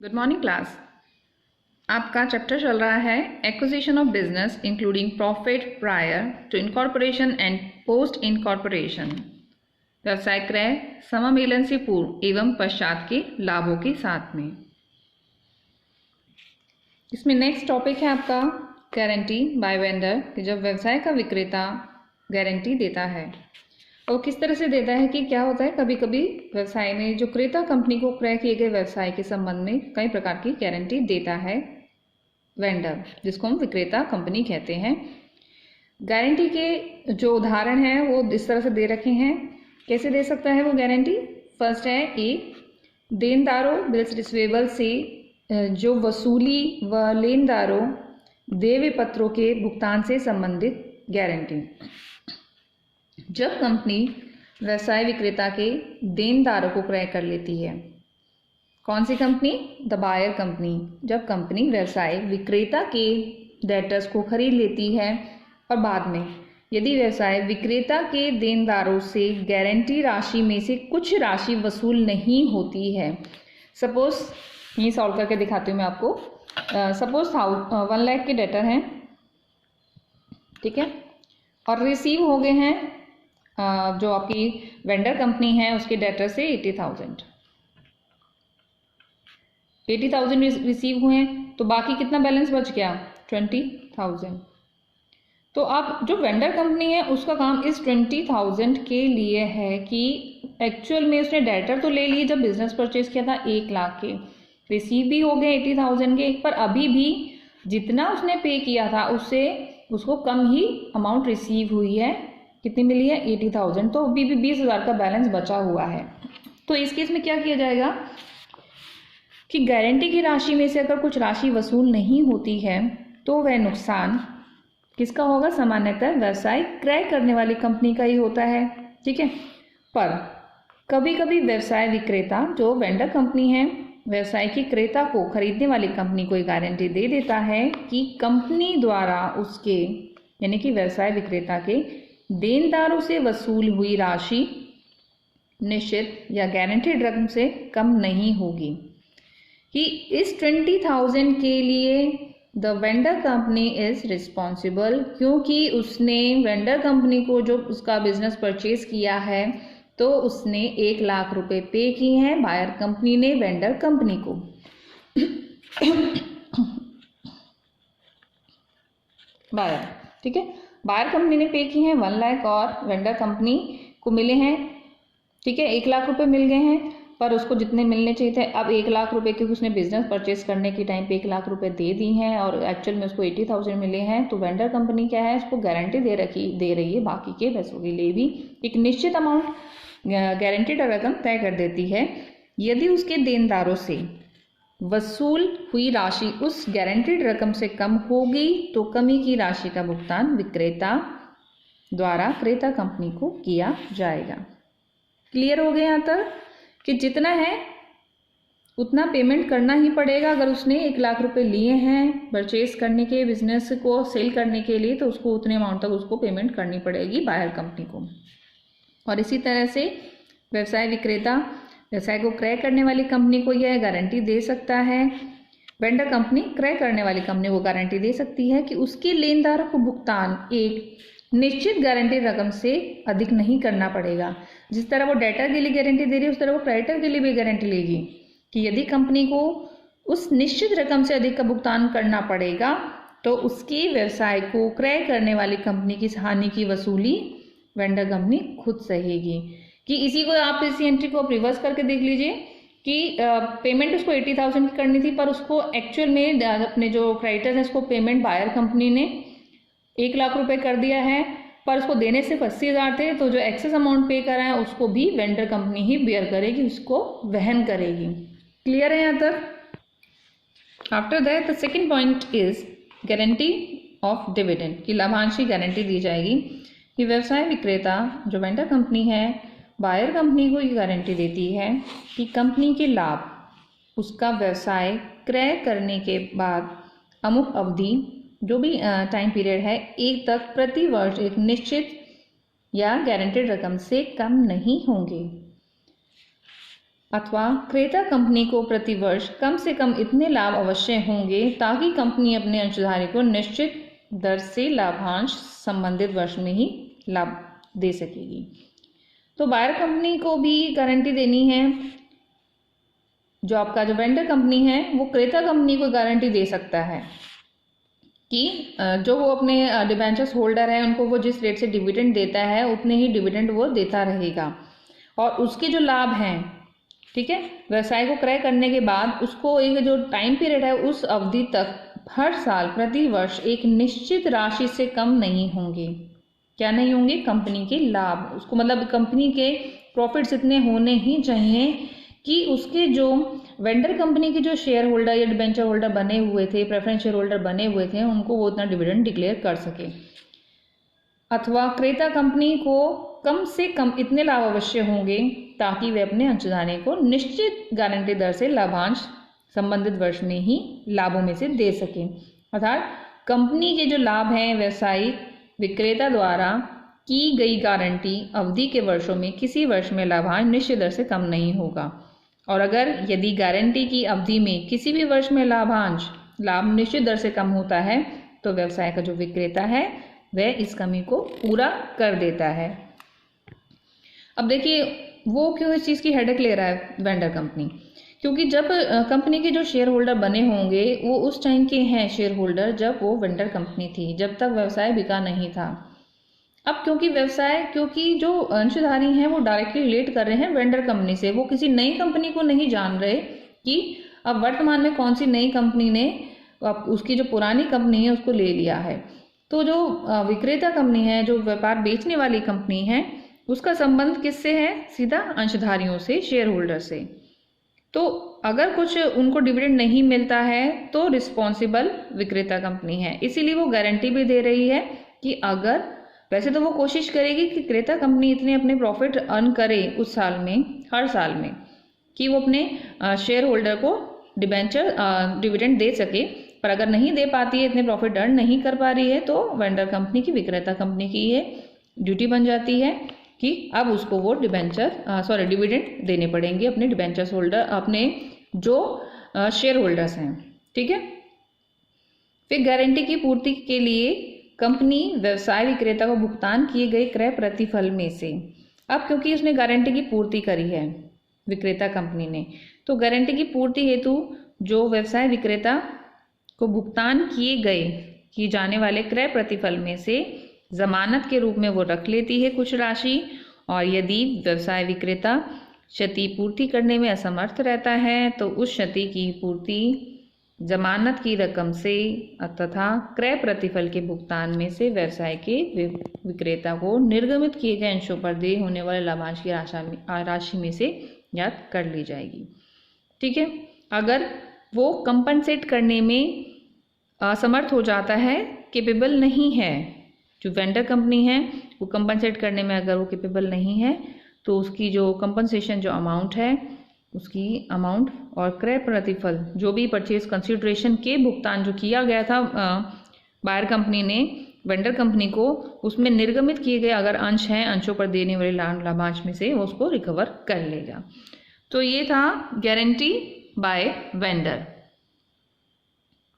Good morning class. आपका chapter चल रहा है acquisition of business including profit prior to incorporation and post incorporation. व्यवसाय क्रय समामेलन से पूर्व एवं पश्चात के लाभों के साथ में। इसमें नेक्स्ट टॉपिक है आपका गारंटी बाय वेंडर, कि जब व्यवसाय का विक्रेता गारंटी देता है और किस तरह से देता है कि क्या होता है, कभी कभी व्यवसाय में जो क्रेता कंपनी को क्रय किए गए व्यवसाय के संबंध में कई प्रकार की गारंटी देता है वेंडर, जिसको हम विक्रेता कंपनी कहते हैं। गारंटी के जो उदाहरण हैं वो इस तरह से दे रखे हैं। कैसे दे सकता है वो गारंटी? फर्स्ट है ए, देनदारों बिल्स रिसीवेबल से जो वसूली व लेनदारों देय पत्रों के भुगतान से संबंधित गारंटी। जब कंपनी व्यवसाय विक्रेता के देनदारों को क्रय कर लेती है, कौन सी कंपनी? The buyer company. जब कंपनी व्यवसाय विक्रेता के डेटर्स को खरीद लेती है और बाद में यदि व्यवसाय विक्रेता के देनदारों से गारंटी राशि में से कुछ राशि वसूल नहीं होती है, सपोज ये सॉल्व करके दिखाती हूँ मैं आपको। सपोज 1 लाख के डेटर हैं, ठीक है, और रिसीव हो गए हैं जो आपकी वेंडर कंपनी है उसके डेटर से 80,000 रिसीव हुए हैं, तो बाकी कितना बैलेंस बच गया? 20,000। तो अब जो वेंडर कंपनी है उसका काम इस 20,000 के लिए है कि एक्चुअल में उसने डेटर तो ले लिए जब बिजनेस परचेज किया था 1 लाख के, रिसीव भी हो गए 80,000 के, पर अभी भी जितना उसने पे किया था उससे उसको कम ही अमाउंट रिसीव हुई है। कितनी मिली है? 80,000। तो अभी भी 20,000 का बैलेंस बचा हुआ है। तो इस केस में क्या किया जाएगा कि गारंटी की राशि में से अगर कुछ राशि वसूल नहीं होती है तो वह नुकसान किसका होगा? सामान्यतः व्यवसाय क्रय करने वाली कंपनी का ही होता है, ठीक है। पर कभी कभी व्यवसाय विक्रेता जो वेंडर कंपनी है व्यवसाय की क्रेता को खरीदने वाली कंपनी को गारंटी दे देता है कि कंपनी द्वारा उसके यानी कि व्यवसाय विक्रेता के देनदारों से वसूल हुई राशि निश्चित या गारंटीड रकम से कम नहीं होगी, कि इस 20,000 के लिए the vendor company is responsible, क्योंकि उसने वेंडर कंपनी को जो उसका बिजनेस परचेज किया है तो उसने 1 लाख रुपए पे किए हैं बायर कंपनी ने वेंडर कंपनी को। बायर, ठीक है, बायर कंपनी ने पे की हैं 1 लाख और वेंडर कंपनी को मिले हैं, ठीक है, 1 लाख रुपए मिल गए हैं, पर उसको जितने मिलने चाहिए थे अब 1 लाख रुपए, क्योंकि उसने बिजनेस परचेज करने के टाइम पे 1 लाख रुपए दे दी हैं और एक्चुअल में उसको 80,000 मिले हैं, तो वेंडर कंपनी क्या है, उसको गारंटी दे रही है बाकी के पैसों के लिए भी एक निश्चित अमाउंट गारंटीड रकम तय कर देती है। यदि उसके देनदारों से वसूल हुई राशि उस गारंटीड रकम से कम होगी तो कमी की राशि का भुगतान विक्रेता द्वारा क्रेता कंपनी को किया जाएगा। क्लियर हो गया यहाँ तक कि जितना है उतना पेमेंट करना ही पड़ेगा। अगर उसने 1 लाख रुपए लिए हैं परचेज करने के, बिजनेस को सेल करने के लिए, तो उसको उतने अमाउंट तक उसको पेमेंट करनी पड़ेगी बायर कंपनी को। और इसी तरह से व्यवसाय विक्रेता व्यवसाय को क्रय करने वाली कंपनी को यह गारंटी दे सकता है, वेंडर कंपनी क्रय करने वाली कंपनी को गारंटी दे सकती है कि उसके लेनदारों को भुगतान एक निश्चित गारंटी रकम से अधिक नहीं करना पड़ेगा। जिस तरह वो डेटर के लिए गारंटी दे रही है उस तरह वो क्रेडिटर के लिए भी गारंटी लेगी कि यदि कंपनी को उस निश्चित रकम से अधिक का भुगतान करना पड़ेगा तो उसके व्यवसाय को क्रय करने वाली कंपनी की हानि की वसूली वेंडर कंपनी खुद सहेगी। कि इसी को आप इसी एंट्री को आप रिवर्स करके देख लीजिए कि पेमेंट उसको 80,000 की करनी थी, पर उसको एक्चुअल में अपने जो क्रेडिटर है उसको पेमेंट बायर कंपनी ने 1 लाख रुपए कर दिया है, पर उसको देने सिर्फ 80,000 थे, तो जो एक्सेस अमाउंट पे करा है उसको भी वेंडर कंपनी ही बियर करेगी, उसको वहन करेगी। क्लियर है यहाँ तक? After that the second point is guarantee of dividend, की लाभांश की गारंटी दी जाएगी कि व्यवसाय विक्रेता जो वेंडर कंपनी है बायर कंपनी को ये गारंटी देती है कि कंपनी के लाभ उसका व्यवसाय क्रय करने के बाद अमुक अवधि जो भी टाइम पीरियड है 1 तक प्रति वर्ष एक निश्चित या गारंटेड रकम से कम नहीं होंगे। अथवा क्रेता कंपनी को प्रतिवर्ष कम से कम इतने लाभ अवश्य होंगे ताकि कंपनी अपने अंशधारी को निश्चित दर से लाभांश संबंधित वर्ष में ही लाभ दे सकेगी। तो बायर कंपनी को भी गारंटी देनी है। जो आपका जो वेंडर कंपनी है वो क्रेता कंपनी को गारंटी दे सकता है कि जो वो अपने डिबेंचर्स होल्डर है उनको वो जिस रेट से डिविडेंड देता है उतने ही डिविडेंड वो देता रहेगा, और उसके जो लाभ हैं, ठीक है, व्यवसाय को क्रय करने के बाद उसको एक जो टाइम पीरियड है उस अवधि तक हर साल प्रति वर्ष एक निश्चित राशि से कम नहीं होंगे। क्या नहीं होंगे? कंपनी के लाभ, उसको मतलब कंपनी के प्रॉफिट्स इतने होने ही चाहिए कि उसके जो वेंडर कंपनी के जो शेयर होल्डर या डिबेंचर होल्डर बने हुए थे, प्रेफरेंस शेयर होल्डर बने हुए थे, उनको वो उतना डिविडेंड डिक्लेयर कर सके। अथवा क्रेता कंपनी को कम से कम इतने लाभ अवश्य होंगे ताकि वे अपने अंशधारी को निश्चित गारंटी दर से लाभांश संबंधित वर्ष में ही लाभों में से दे सके। अर्थात कंपनी के जो लाभ हैं व्यवसायिक विक्रेता द्वारा की गई गारंटी अवधि के वर्षों में किसी वर्ष में लाभांश निश्चित दर से कम नहीं होगा, और अगर यदि गारंटी की अवधि में किसी भी वर्ष में लाभ निश्चित दर से कम होता है तो व्यवसाय का जो विक्रेता है वह इस कमी को पूरा कर देता है। अब देखिए वो क्यों इस चीज़ की हेडेक ले रहा है वेंडर कंपनी, क्योंकि जब कंपनी के जो शेयर होल्डर बने होंगे वो उस टाइम के हैं शेयर होल्डर जब वो वेंडर कंपनी थी, जब तक व्यवसाय बिका नहीं था। अब क्योंकि जो अंशधारी हैं वो डायरेक्टली रिलेट कर रहे हैं वेंडर कंपनी से, वो किसी नई कंपनी को नहीं जान रहे कि अब वर्तमान में कौन सी नई कंपनी ने उसकी जो पुरानी कंपनी है उसको ले लिया है। तो जो विक्रेता कंपनी है, जो व्यापार बेचने वाली कंपनी है, उसका संबंध किससे है? सीधा अंशधारियों से, शेयर होल्डर से। तो अगर कुछ उनको डिविडेंड नहीं मिलता है तो रिस्पॉन्सिबल विक्रेता कंपनी है, इसीलिए वो गारंटी भी दे रही है कि अगर, वैसे तो वो कोशिश करेगी कि क्रेता कंपनी इतने अपने प्रॉफिट अर्न करे उस साल में, हर साल में, कि वो अपने शेयर होल्डर को डिविडेंड दे सके, पर अगर नहीं दे पाती है, इतने प्रॉफिट अर्न नहीं कर पा रही है, तो वेंडर कंपनी की, विक्रेता कंपनी की ये ड्यूटी बन जाती है कि अब उसको वो डिविडेंड देने पड़ेंगे अपने डिबेंचर्स होल्डर, अपने जो शेयर होल्डर्स हैं, ठीक है। फिर गारंटी की पूर्ति के लिए कंपनी व्यवसाय विक्रेता को भुगतान किए गए क्रय प्रतिफल में से, अब क्योंकि उसने गारंटी की पूर्ति करी है विक्रेता कंपनी ने, तो गारंटी की पूर्ति हेतु जो व्यवसाय विक्रेता को भुगतान किए जाने वाले क्रय प्रतिफल में से जमानत के रूप में वो रख लेती है कुछ राशि, और यदि व्यवसाय विक्रेता क्षति पूर्ति करने में असमर्थ रहता है तो उस क्षति की पूर्ति जमानत की रकम से तथा क्रय प्रतिफल के भुगतान में से व्यवसाय के विक्रेता को निर्गमित किए गए अंशों पर देय होने वाले लाभांश की राशि में से ज्ञात कर ली जाएगी, ठीक है। अगर वो कंपनसेट करने में असमर्थ हो जाता है, केपेबल नहीं है, जो वेंडर कंपनी है वो कंपनसेट करने में अगर वो केपेबल नहीं है, तो उसकी जो कंपनसेशन जो अमाउंट है उसकी अमाउंट और क्रय प्रतिफल जो भी परचेज कंसिडरेशन के भुगतान जो किया गया था बायर कंपनी ने वेंडर कंपनी को, उसमें निर्गमित किए गए अगर अंश हैं, अंशों पर देने वाले लाभांश में से वो उसको रिकवर कर लेगा। तो ये था गारंटी बाय वेंडर।